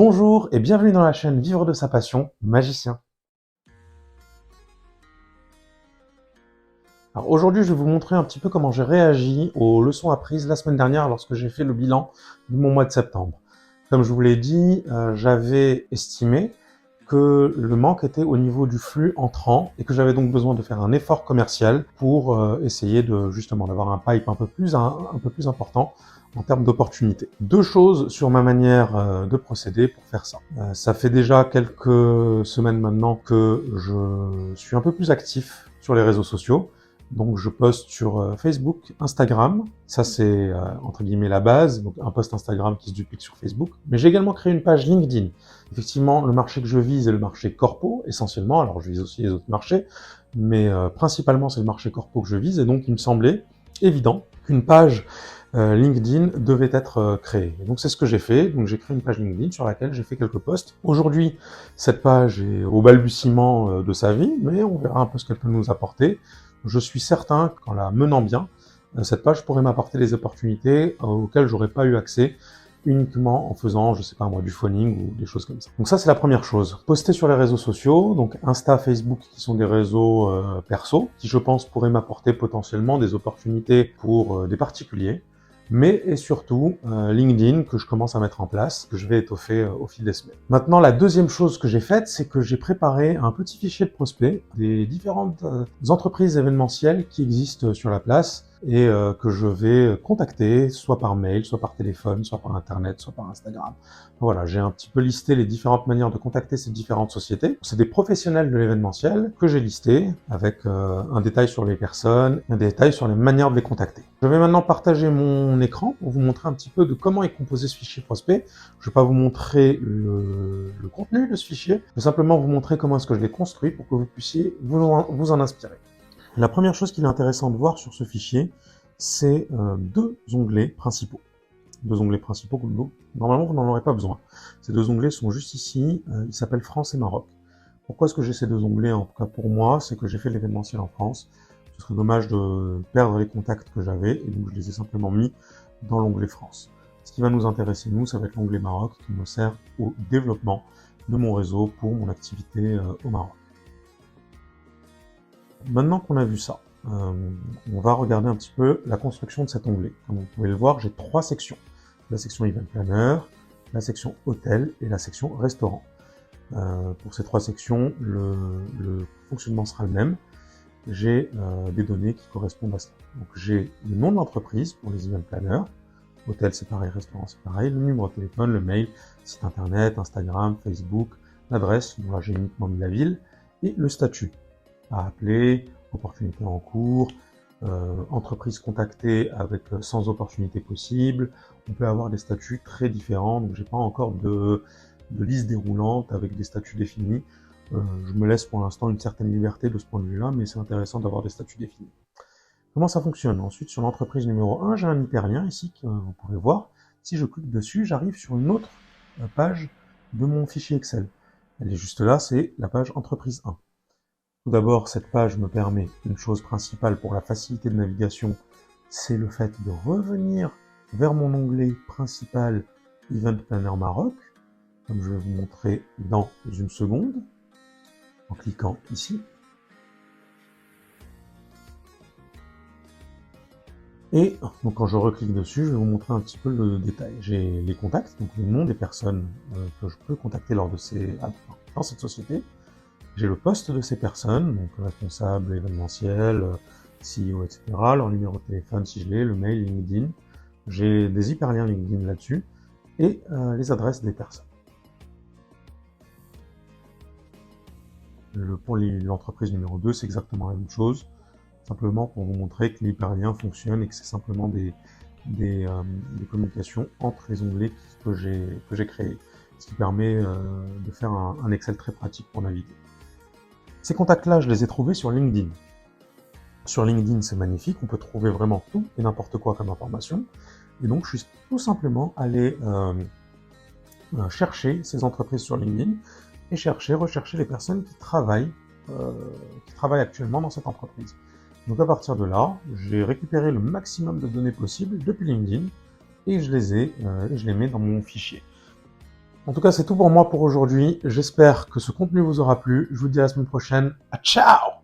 Bonjour et bienvenue dans la chaîne Vivre de sa passion, magicien. Alors aujourd'hui, je vais vous montrer un petit peu comment j'ai réagi aux leçons apprises la semaine dernière lorsque j'ai fait le bilan de mon mois de septembre. Comme je vous l'ai dit, j'avais estimé que le manque était au niveau du flux entrant et que j'avais donc besoin de faire un effort commercial pour essayer de justement d'avoir un pipe un peu plus important en termes d'opportunités. Deux choses sur ma manière de procéder pour faire ça. Ça fait déjà quelques semaines maintenant que je suis un peu plus actif sur les réseaux sociaux. Donc je poste sur Facebook, Instagram, ça c'est entre guillemets la base, donc un post Instagram qui se duplique sur Facebook. Mais j'ai également créé une page LinkedIn. Effectivement, le marché que je vise est le marché corpo, essentiellement, alors je vise aussi les autres marchés, mais principalement c'est le marché corpo que je vise, et donc il me semblait évident qu'une page LinkedIn devait être créée. Et donc c'est ce que j'ai fait, donc j'ai créé une page LinkedIn sur laquelle j'ai fait quelques posts. Aujourd'hui, cette page est au balbutiement de sa vie, mais on verra un peu ce qu'elle peut nous apporter. Je suis certain qu'en la menant bien, cette page pourrait m'apporter des opportunités auxquelles j'aurais pas eu accès uniquement en faisant, je sais pas moi, du phoning ou des choses comme ça. Donc ça, c'est la première chose. Poster sur les réseaux sociaux, donc Insta, Facebook, qui sont des réseaux perso, qui je pense pourraient m'apporter potentiellement des opportunités pour des particuliers, mais et surtout LinkedIn que je commence à mettre en place, que je vais étoffer au fil des semaines. Maintenant, la deuxième chose que j'ai faite, c'est que j'ai préparé un petit fichier de prospects des différentes entreprises événementielles qui existent sur la place et que je vais contacter, soit par mail, soit par téléphone, soit par internet, soit par Instagram. Voilà, j'ai un petit peu listé les différentes manières de contacter ces différentes sociétés. C'est des professionnels de l'événementiel que j'ai listés avec un détail sur les personnes, un détail sur les manières de les contacter. Je vais maintenant partager mon écran pour vous montrer un petit peu de comment est composé ce fichier prospect. Je ne vais pas vous montrer le contenu de ce fichier, je vais simplement vous montrer comment est-ce que je l'ai construit pour que vous puissiez vous en inspirer. La première chose qu'il est intéressant de voir sur ce fichier, c'est deux onglets principaux. Deux onglets principaux que normalement vous n'en aurez pas besoin. Ces deux onglets sont juste ici, ils s'appellent France et Maroc. Pourquoi est-ce que j'ai ces deux onglets? En tout cas pour moi, c'est que j'ai fait l'événementiel en France. Ce serait dommage de perdre les contacts que j'avais, et donc je les ai simplement mis dans l'onglet France. Ce qui va nous intéresser, nous, ça va être l'onglet Maroc, qui me sert au développement de mon réseau pour mon activité au Maroc. Maintenant qu'on a vu ça, on va regarder un petit peu la construction de cet onglet. Comme vous pouvez le voir, j'ai trois sections. La section Event Planner, la section Hôtel et la section Restaurant. Pour ces trois sections, le fonctionnement sera le même. J'ai des données qui correspondent à cela. Donc j'ai le nom de l'entreprise pour les Event Planners, Hôtel c'est pareil, Restaurant c'est pareil, le numéro de téléphone, le mail, site internet, Instagram, Facebook, l'adresse, bon là j'ai uniquement mis la ville, et le statut. À appeler, opportunité en cours, entreprise contactée avec sans opportunité possible. On peut avoir des statuts très différents, donc j'ai pas encore de liste déroulante avec des statuts définis. Je me laisse pour l'instant une certaine liberté de ce point de vue-là, mais c'est intéressant d'avoir des statuts définis. Comment ça fonctionne? Ensuite, sur l'entreprise numéro 1, j'ai un hyperlien ici que vous pouvez voir. Si je clique dessus, j'arrive sur une autre page de mon fichier Excel. Elle est juste là, c'est la page entreprise 1. Tout d'abord, cette page me permet une chose principale pour la facilité de navigation, c'est le fait de revenir vers mon onglet principal Event Planner Maroc, comme je vais vous montrer dans une seconde, en cliquant ici. Et donc quand je reclique dessus, je vais vous montrer un petit peu le détail. J'ai les contacts, donc le nom des personnes que je peux contacter dans cette société. J'ai le poste de ces personnes, donc responsable événementiel, CEO, etc., leur numéro de téléphone si je l'ai, le mail, LinkedIn. J'ai des hyperliens LinkedIn là-dessus, et les adresses des personnes. Pour l'entreprise numéro 2, c'est exactement la même chose, simplement pour vous montrer que l'hyperlien fonctionne et que c'est simplement des communications entre les onglets que j'ai créés, ce qui permet de faire un Excel très pratique pour naviguer. Ces contacts-là, je les ai trouvés sur LinkedIn. Sur LinkedIn, c'est magnifique, on peut trouver vraiment tout et n'importe quoi comme information. Et donc, je suis tout simplement allé chercher ces entreprises sur LinkedIn et rechercher les personnes qui travaillent actuellement dans cette entreprise. Donc à partir de là, j'ai récupéré le maximum de données possibles depuis LinkedIn et je les mets dans mon fichier. En tout cas, c'est tout pour moi pour aujourd'hui. J'espère que ce contenu vous aura plu. Je vous dis à la semaine prochaine. Ciao!